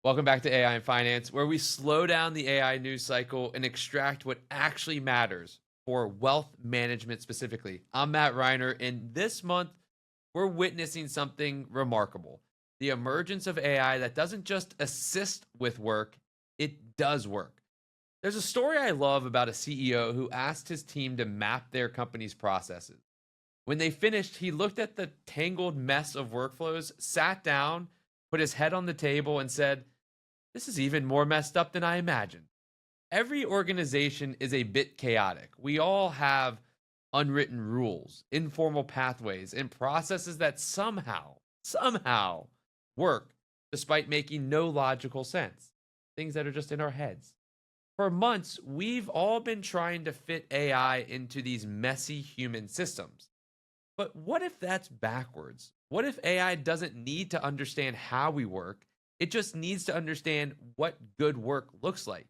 Welcome back to AI and Finance, where we slow down the AI news cycle and extract what actually matters for wealth management specifically. I'm Matt Reiner, and this month we're witnessing something remarkable, the emergence of AI that doesn't just assist with work, it does work. There's a story I love about a CEO who asked his team to map their company's processes. When they finished, he looked at the tangled mess of workflows, sat down, put his head on the table, and said, "This is even more messed up than I imagined." Every organization is a bit chaotic. We all have unwritten rules, informal pathways, and processes that somehow work despite making no logical sense. Things that are just in our heads. For months, we've all been trying to fit AI into these messy human systems. But what if that's backwards? What if AI doesn't need to understand how we work? It just needs to understand what good work looks like.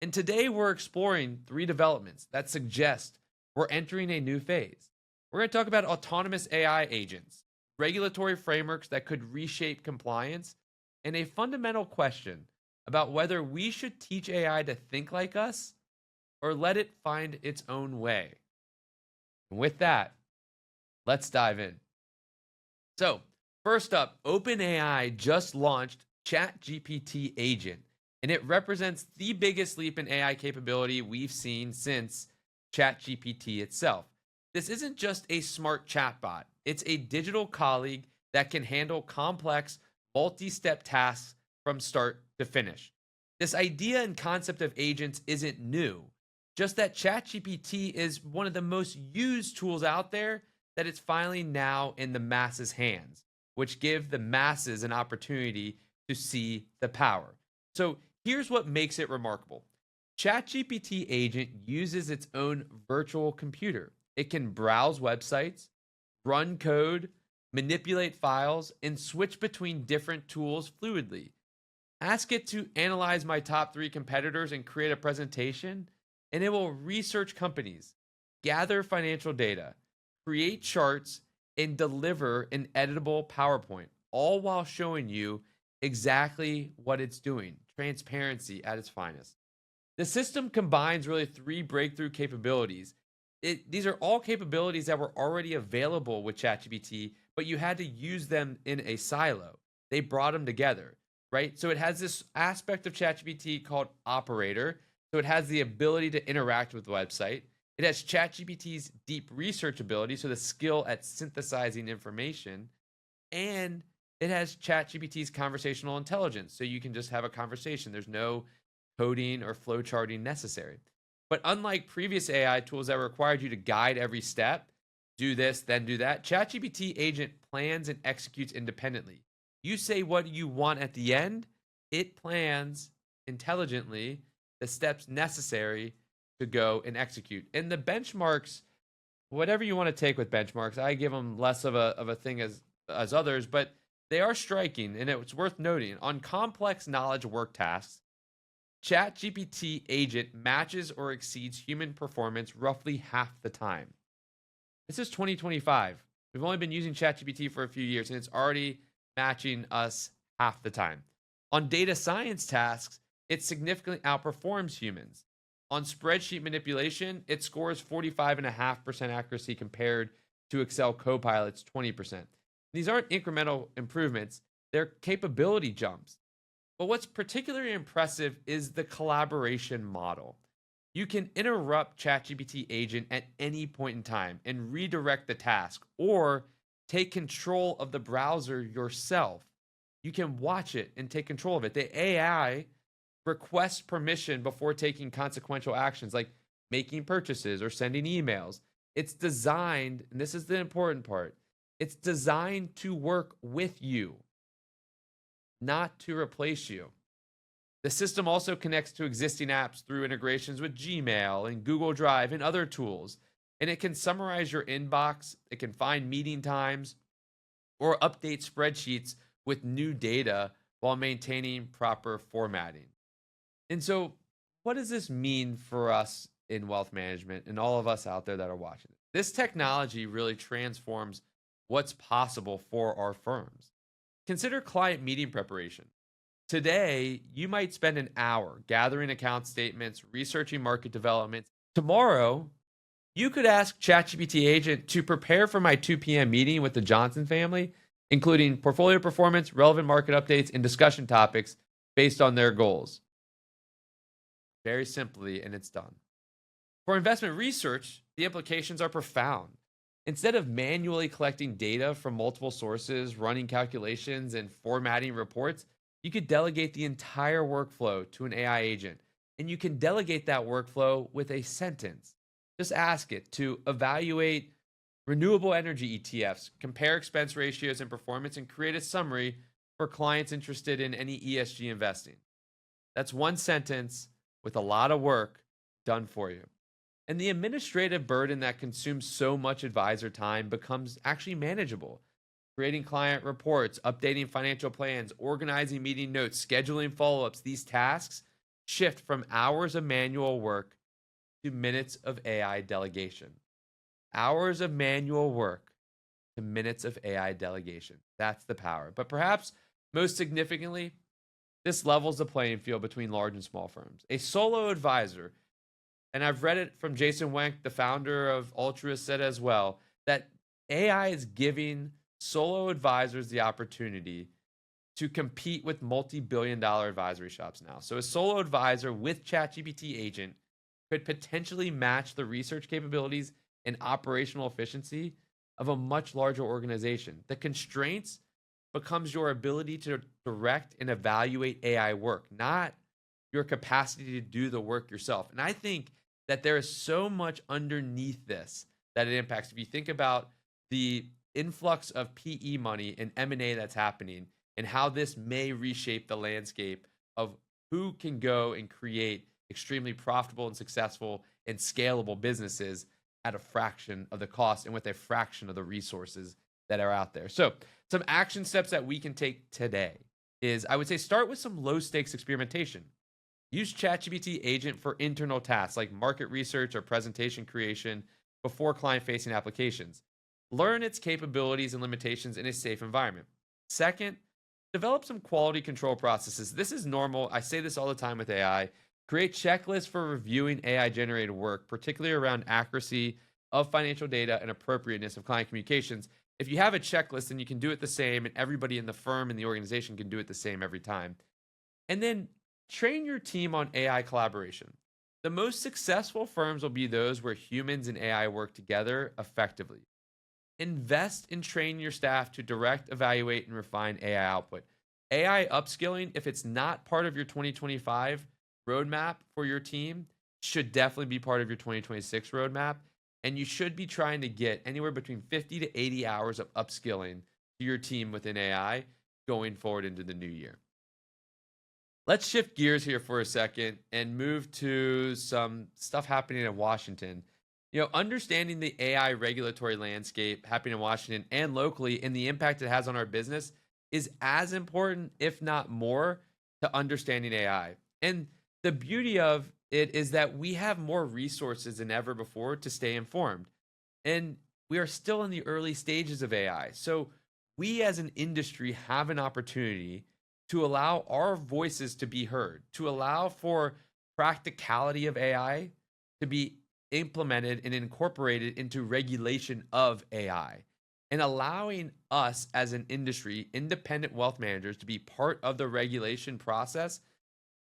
And today we're exploring three developments that suggest we're entering a new phase. We're going to talk about autonomous AI agents, regulatory frameworks that could reshape compliance, and a fundamental question about whether we should teach AI to think like us or let it find its own way. And with that, let's dive in. So, first up, OpenAI just launched ChatGPT Agent, and it represents the biggest leap in AI capability we've seen since ChatGPT itself. This isn't just a smart chatbot, it's a digital colleague that can handle complex, multi step tasks from start to finish. This idea and concept of agents isn't new, just that ChatGPT is one of the most used tools out there that it's finally now in the masses' hands, which give the masses an opportunity to see the power. So here's what makes it remarkable. ChatGPT Agent uses its own virtual computer. It can browse websites, run code, manipulate files, and switch between different tools fluidly. Ask it to analyze my top three competitors and create a presentation, and it will research companies, gather financial data, create charts, and deliver an editable PowerPoint, all while showing you exactly what it's doing. Transparency at its finest. The system combines really three breakthrough capabilities. These are all capabilities that were already available with ChatGPT, but you had to use them in a silo. They brought them together, right? So it has this aspect of ChatGPT called Operator. So it has the ability to interact with the website. It has ChatGPT's deep research ability, so the skill at synthesizing information. And it has ChatGPT's conversational intelligence, so you can just have a conversation. There's no coding or flowcharting necessary. But unlike previous AI tools that required you to guide every step, do this, then do that, ChatGPT Agent plans and executes independently. You say what you want at the end, it plans intelligently the steps necessary to go and execute. And the benchmarks, whatever you want to take with benchmarks, I give them less of a thing as others, but they are striking, and it's worth noting. On complex knowledge work tasks, ChatGPT Agent matches or exceeds human performance roughly half the time. This is 2025. We've only been using ChatGPT for a few years, and it's already matching us half the time. On data science tasks, it significantly outperforms humans. On spreadsheet manipulation, it scores 45.5% accuracy compared to Excel Copilot's 20%. These aren't incremental improvements, they're capability jumps. But what's particularly impressive is the collaboration model. You can interrupt ChatGPT Agent at any point in time and redirect the task, or take control of the browser yourself. You can watch it and take control of it. The AI requests permission before taking consequential actions like making purchases or sending emails. It's designed, and this is the important part, it's designed to work with you, not to replace you. The system also connects to existing apps through integrations with Gmail and Google Drive and other tools. And it can summarize your inbox, it can find meeting times, or update spreadsheets with new data while maintaining proper formatting. And so, what does this mean for us in wealth management and all of us out there that are watching? This technology really transforms what's possible for our firms. Consider client meeting preparation. Today, you might spend an hour gathering account statements, researching market developments. Tomorrow, you could ask ChatGPT Agent to prepare for my 2 p.m. meeting with the Johnson family, including portfolio performance, relevant market updates, and discussion topics based on their goals. Very simply, and it's done. For investment research, the implications are profound. Instead of manually collecting data from multiple sources, running calculations, and formatting reports, you could delegate the entire workflow to an AI agent. And you can delegate that workflow with a sentence. Just ask it to evaluate renewable energy ETFs, compare expense ratios and performance, and create a summary for clients interested in any ESG investing. That's one sentence with a lot of work done for you. And the administrative burden that consumes so much advisor time becomes actually manageable. Creating client reports, updating financial plans, organizing meeting notes, scheduling follow ups, these tasks shift from hours of manual work to minutes of AI delegation. Hours of manual work to minutes of AI delegation. That's the power. But perhaps most significantly, this levels the playing field between large and small firms. A solo advisor, and I've read it from Jason Wenk, the founder of Altruist, said as well, that AI is giving solo advisors the opportunity to compete with multi-billion-dollar advisory shops now. So a solo advisor with ChatGPT Agent could potentially match the research capabilities and operational efficiency of a much larger organization. The constraints becomes your ability to direct and evaluate AI work, not your capacity to do the work yourself. And I think that there is so much underneath this that it impacts. If you think about the influx of PE money and M&A that's happening and how this may reshape the landscape of who can go and create extremely profitable and successful and scalable businesses at a fraction of the cost and with a fraction of the resources that are out there. So some action steps that we can take today is, I would say, start with some low stakes experimentation. Use ChatGPT Agent for internal tasks like market research or presentation creation before client facing applications. Learn its capabilities and limitations in a safe environment. Second, develop some quality control processes. This is normal. I say this all the time with AI. Create checklists for reviewing AI generated work, particularly around accuracy of financial data and appropriateness of client communications. If you have a checklist, then you can do it the same, and everybody in the firm and the organization can do it the same every time. And then train your team on AI collaboration. The most successful firms will be those where humans and AI work together effectively. Invest in training your staff to direct, evaluate, and refine AI output. AI upskilling, if it's not part of your 2025 roadmap for your team, should definitely be part of your 2026 roadmap. And you should be trying to get anywhere between 50 to 80 hours of upskilling to your team within AI going forward into the new year. Let's shift gears here for a second and move to some stuff happening in Washington. Understanding the AI regulatory landscape happening in Washington and locally and the impact it has on our business is as important, if not more, to understanding AI. And the beauty of it is that we have more resources than ever before to stay informed. And we are still in the early stages of AI. So we as an industry have an opportunity to allow our voices to be heard, to allow for practicality of AI to be implemented and incorporated into regulation of AI, and allowing us as an industry, independent wealth managers, to be part of the regulation process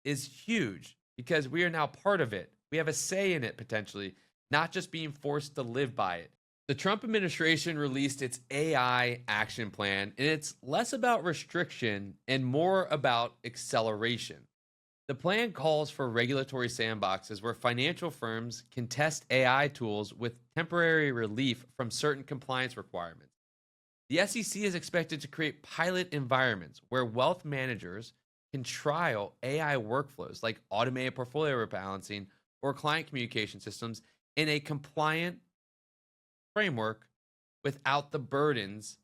is huge because we are now part of it. We have a say in it potentially, not just being forced to live by it. The Trump administration released its AI action plan, and it's less about restriction and more about acceleration. The plan calls for regulatory sandboxes where financial firms can test AI tools with temporary relief from certain compliance requirements. The SEC is expected to create pilot environments where wealth managers can trial AI workflows like automated portfolio rebalancing or client communication systems in a compliant framework without the burdens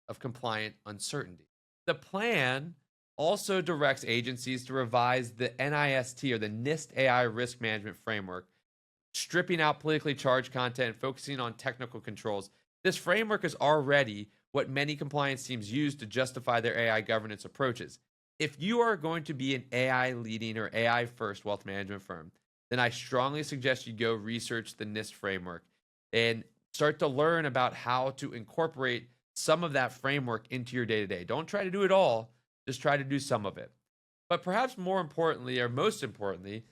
of compliant uncertainty. The plan also directs agencies to revise the NIST or the NIST AI risk management framework, stripping out politically charged content and focusing on technical controls. This framework is already what many compliance teams use to justify their AI governance approaches. If you are going to be an AI leading or AI first wealth management firm, then I strongly suggest you go research the NIST framework and start to learn about how to incorporate some of that framework into your day to day. Don't try to do it all, just try to do some of it. But perhaps more importantly, or most importantly,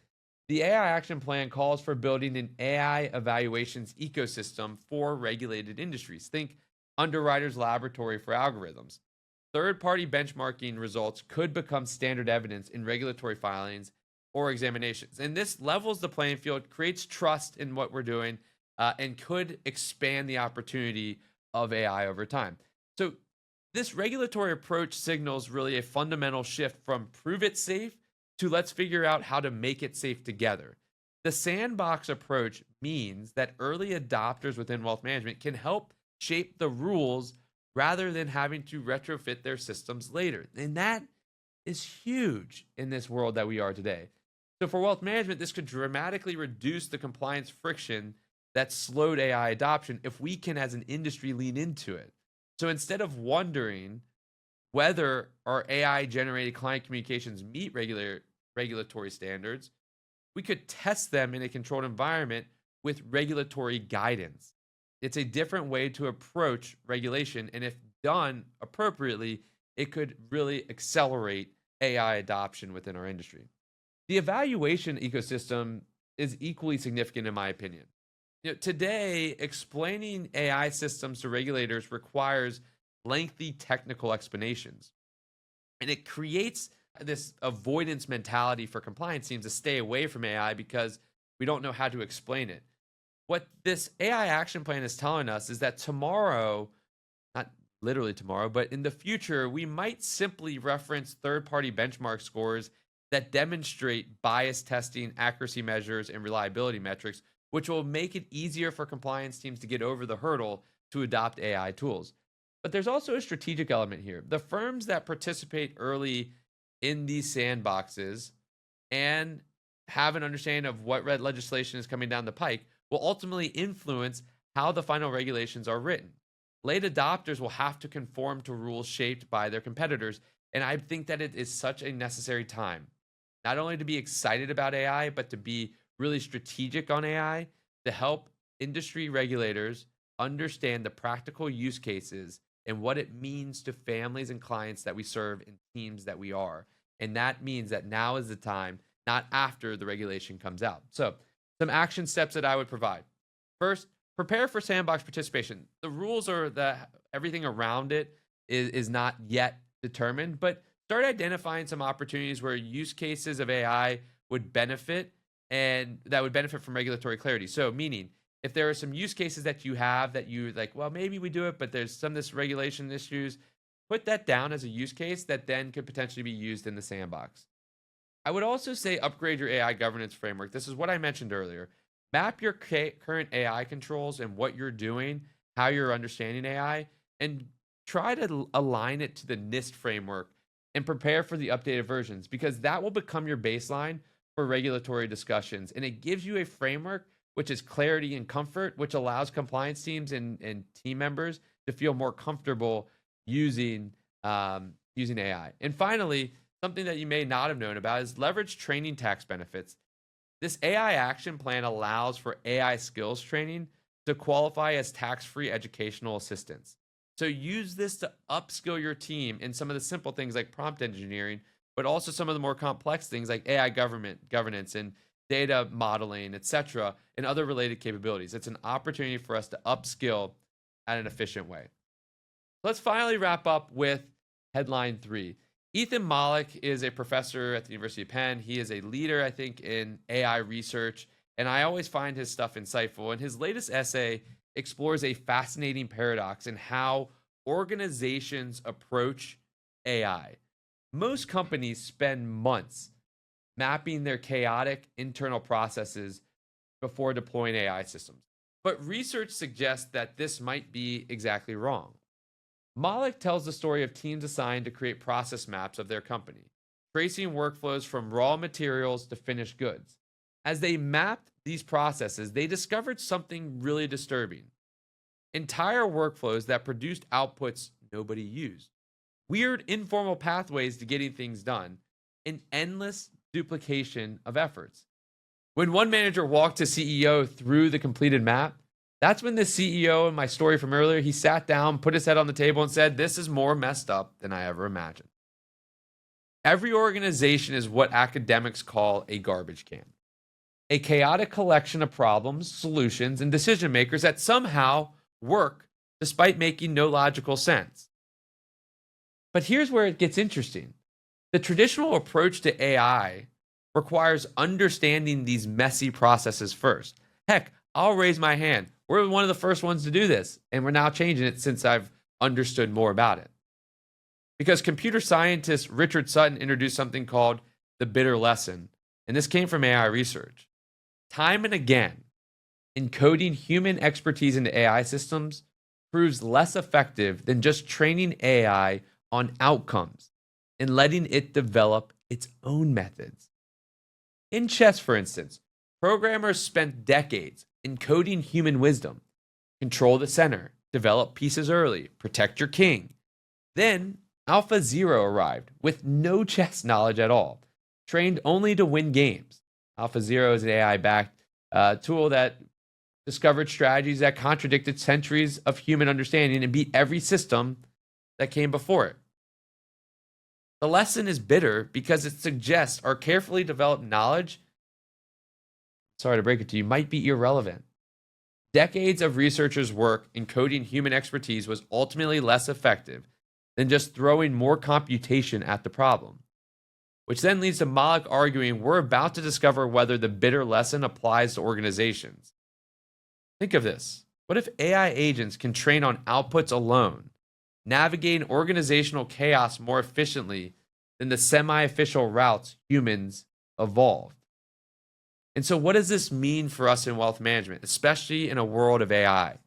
the AI action plan calls for building an AI evaluations ecosystem for regulated industries. Think Underwriters Laboratory for algorithms. Third party benchmarking results could become standard evidence in regulatory filings or examinations. And this levels the playing field, creates trust in what we're doing, and could expand the opportunity of AI over time. So, this regulatory approach signals really a fundamental shift from prove it safe to let's figure out how to make it safe together. The sandbox approach means that early adopters within wealth management can help shape the rules rather than having to retrofit their systems later. And that is huge in this world that we are today. So, for wealth management, this could dramatically reduce the compliance friction that slowed AI adoption if we can, as an industry, lean into it. So, instead of wondering whether our AI generated client communications meet regulatory standards, we could test them in a controlled environment with regulatory guidance. It's a different way to approach regulation. And if done appropriately, it could really accelerate AI adoption within our industry. The evaluation ecosystem is equally significant, in my opinion. Today, explaining AI systems to regulators requires lengthy technical explanations. And it creates this avoidance mentality for compliance teams to stay away from AI because we don't know how to explain it. What this AI action plan is telling us is that tomorrow, not literally tomorrow, but in the future, we might simply reference third-party benchmark scores that demonstrate bias testing, accuracy measures, and reliability metrics, which will make it easier for compliance teams to get over the hurdle to adopt AI tools. But there's also a strategic element here. The firms that participate early in these sandboxes and have an understanding of what red legislation is coming down the pike will ultimately influence how the final regulations are written. Late adopters will have to conform to rules shaped by their competitors, and I think that it is such a necessary time, not only to be excited about AI, but to be really strategic on AI to help industry regulators understand the practical use cases and what it means to families and clients that we serve and teams that we are. And that means that now is the time, not after the regulation comes out. So, some action steps that I would provide. First, prepare for sandbox participation. The rules are that everything around it is not yet determined, but start identifying some opportunities where use cases of AI would benefit and that would benefit from regulatory clarity. So, meaning if there are some use cases that you have that you like, well, maybe we do it, but there's some this regulation issues, put that down as a use case that then could potentially be used in the sandbox. I would also say upgrade your AI governance framework. This is what I mentioned earlier. Map your current AI controls and what you're doing, how you're understanding AI, and try to align it to the NIST framework and prepare for the updated versions because that will become your baseline for regulatory discussions. And it gives you a framework which is clarity and comfort, which allows compliance teams and team members to feel more comfortable using AI. And finally, something that you may not have known about is leverage training tax benefits. This AI action plan allows for AI skills training to qualify as tax-free educational assistance. So use this to upskill your team in some of the simple things like prompt engineering, but also some of the more complex things like AI governance and data modeling, etc., and other related capabilities. It's an opportunity for us to upskill at an efficient way. Let's finally wrap up with headline 3. Ethan Mollick is a professor at the University of Penn. He is a leader, I think, in AI research, and I always find his stuff insightful. And his latest essay explores a fascinating paradox in how organizations approach AI. Most companies spend months mapping their chaotic internal processes before deploying AI systems. But research suggests that this might be exactly wrong. Mollick tells the story of teams assigned to create process maps of their company, tracing workflows from raw materials to finished goods. As they mapped these processes, they discovered something really disturbing. Entire workflows that produced outputs nobody used. weird informal pathways to getting things done, and endless duplication of efforts. When one manager walked his CEO through the completed map, that's when the CEO in my story from earlier, he sat down, put his head on the table, and said, "This is more messed up than I ever imagined." Every organization is what academics call a garbage can, a chaotic collection of problems, solutions, and decision makers that somehow work despite making no logical sense. But here's where it gets interesting. The traditional approach to AI requires understanding these messy processes first. Heck, I'll raise my hand. We're one of the first ones to do this, and we're now changing it since I've understood more about it. Because computer scientist Richard Sutton introduced something called the bitter lesson, and this came from AI research. Time and again, encoding human expertise into AI systems proves less effective than just training AI on outcomes and letting it develop its own methods. In chess, for instance, programmers spent decades encoding human wisdom. Control the center, develop pieces early, protect your king. Then AlphaZero arrived with no chess knowledge at all, trained only to win games. AlphaZero is an AI-backed tool that discovered strategies that contradicted centuries of human understanding and beat every system that came before it. The lesson is bitter because it suggests our carefully developed knowledge, sorry to break it to you, might be irrelevant. Decades of researchers' work encoding human expertise was ultimately less effective than just throwing more computation at the problem, which then leads to Malik arguing we're about to discover whether the bitter lesson applies to organizations. Think of this. What if AI agents can train on outputs alone, navigating organizational chaos more efficiently than the semi-official routes humans evolved? And so what does this mean for us in wealth management, especially in a world of AI?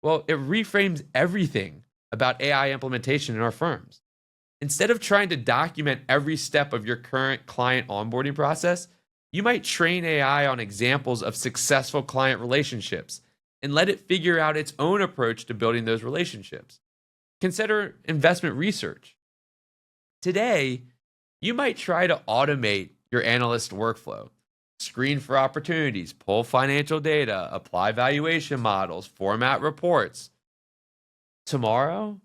Well, it reframes everything about AI implementation in our firms. Instead of trying to document every step of your current client onboarding process, you might train AI on examples of successful client relationships and let it figure out its own approach to building those relationships. Consider investment research. Today, you might try to automate your analyst workflow, screen for opportunities, pull financial data, apply valuation models, format reports. Tomorrow,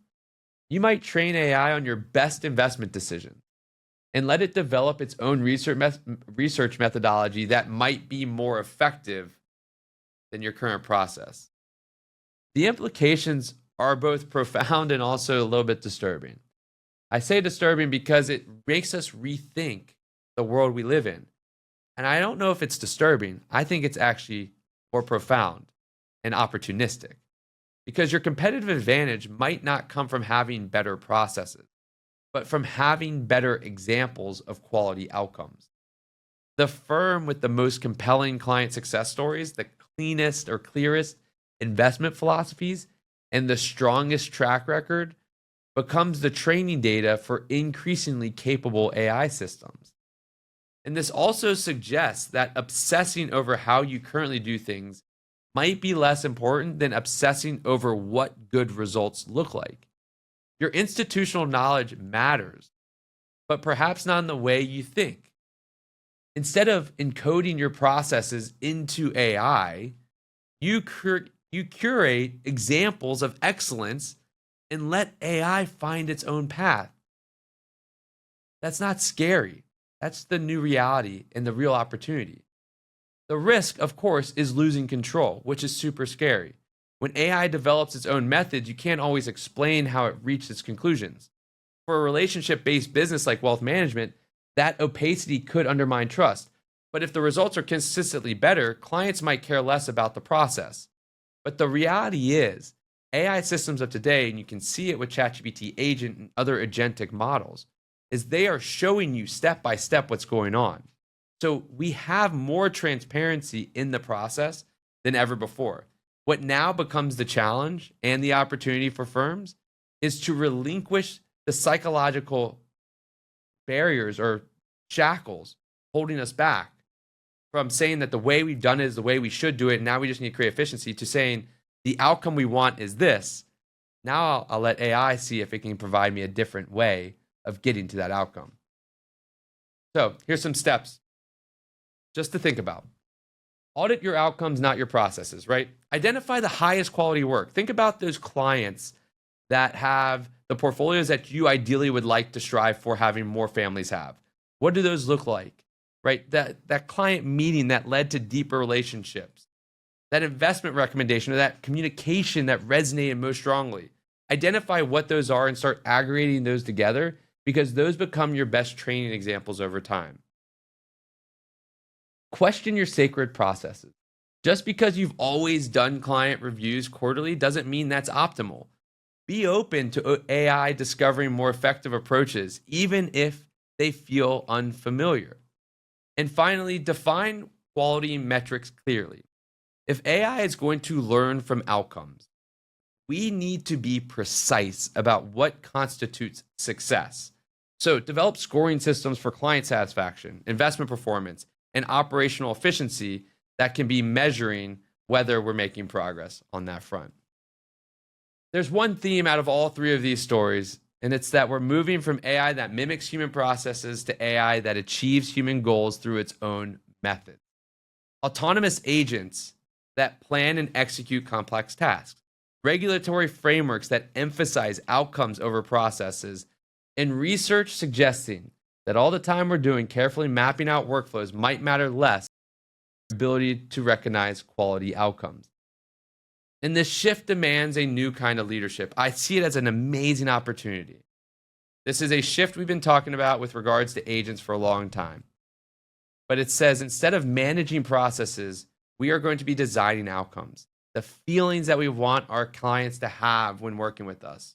you might train AI on your best investment decision and let it develop its own research methodology that might be more effective than your current process. The implications are both profound and also a little bit disturbing. I say disturbing because it makes us rethink the world we live in. And I don't know if it's disturbing. I think it's actually more profound and opportunistic. Because your competitive advantage might not come from having better processes, but from having better examples of quality outcomes. The firm with the most compelling client success stories, the cleanest or clearest investment philosophies, and the strongest track record becomes the training data for increasingly capable AI systems. And this also suggests that obsessing over how you currently do things might be less important than obsessing over what good results look like. Your institutional knowledge matters, but perhaps not in the way you think. Instead of encoding your processes into AI, you curate examples of excellence and let AI find its own path. That's not scary. That's the new reality and the real opportunity. The risk, of course, is losing control, which is super scary. When AI develops its own methods, you can't always explain how it reached its conclusions. For a relationship-based business like wealth management, that opacity could undermine trust. But if the results are consistently better, clients might care less about the process. But the reality is, AI systems of today, and you can see it with ChatGPT Agent and other agentic models, is they are showing you step by step what's going on. So we have more transparency in the process than ever before. What now becomes the challenge and the opportunity for firms is to relinquish the psychological barriers or shackles holding us back from saying that the way we've done it is the way we should do it, and now we just need to create efficiency, to saying the outcome we want is this, Now I'll let AI see if it can provide me a different way of getting to that outcome. So here's some steps just to think about. Audit your outcomes, not your processes, right? Identify the highest quality work. Think about those clients that have the portfolios that you ideally would like to strive for having more families have. What do those look like, right? That client meeting that led to deeper relationships, that investment recommendation or that communication that resonated most strongly. Identify what those are and start aggregating those together, because those become your best training examples over time. Question your sacred processes. Just because you've always done client reviews quarterly doesn't mean that's optimal. Be open to AI discovering more effective approaches, even if they feel unfamiliar. And finally, define quality metrics clearly. If AI is going to learn from outcomes, we need to be precise about what constitutes success. So develop scoring systems for client satisfaction, investment performance, and operational efficiency that can be measuring whether we're making progress on that front. There's one theme out of all three of these stories, and it's that we're moving from AI that mimics human processes to AI that achieves human goals through its own method. Autonomous agents that plan and execute complex tasks, regulatory frameworks that emphasize outcomes over processes, and research suggesting that all the time we're doing carefully mapping out workflows might matter less than the ability to recognize quality outcomes. And this shift demands a new kind of leadership. I see it as an amazing opportunity. This is a shift we've been talking about with regards to agents for a long time. But it says instead of managing processes, we are going to be designing outcomes, the feelings that we want our clients to have when working with us.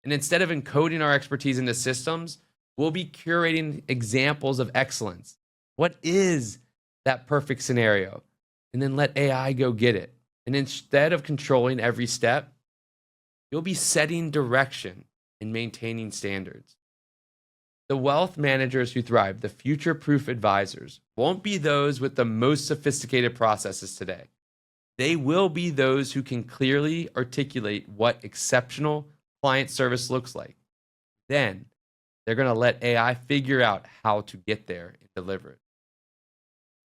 And instead of encoding our expertise into systems, we'll be curating examples of excellence. What is that perfect scenario? And then let AI go get it. And instead of controlling every step, you'll be setting direction and maintaining standards. The wealth managers who thrive, the future-proof advisors, won't be those with the most sophisticated processes today. They will be those who can clearly articulate what exceptional client service looks like. Then they're going to let AI figure out how to get there and deliver it.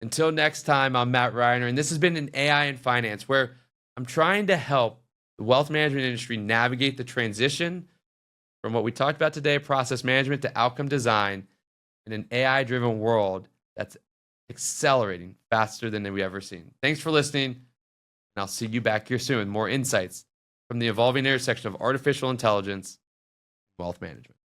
Until next time, I'm Matt Reiner, and this has been an AI in Finance, where I'm trying to help the wealth management industry navigate the transition from what we talked about today, process management, to outcome design in an AI-driven world that's accelerating faster than we've ever seen. Thanks for listening, and I'll see you back here soon with more insights from the evolving intersection of artificial intelligence and wealth management.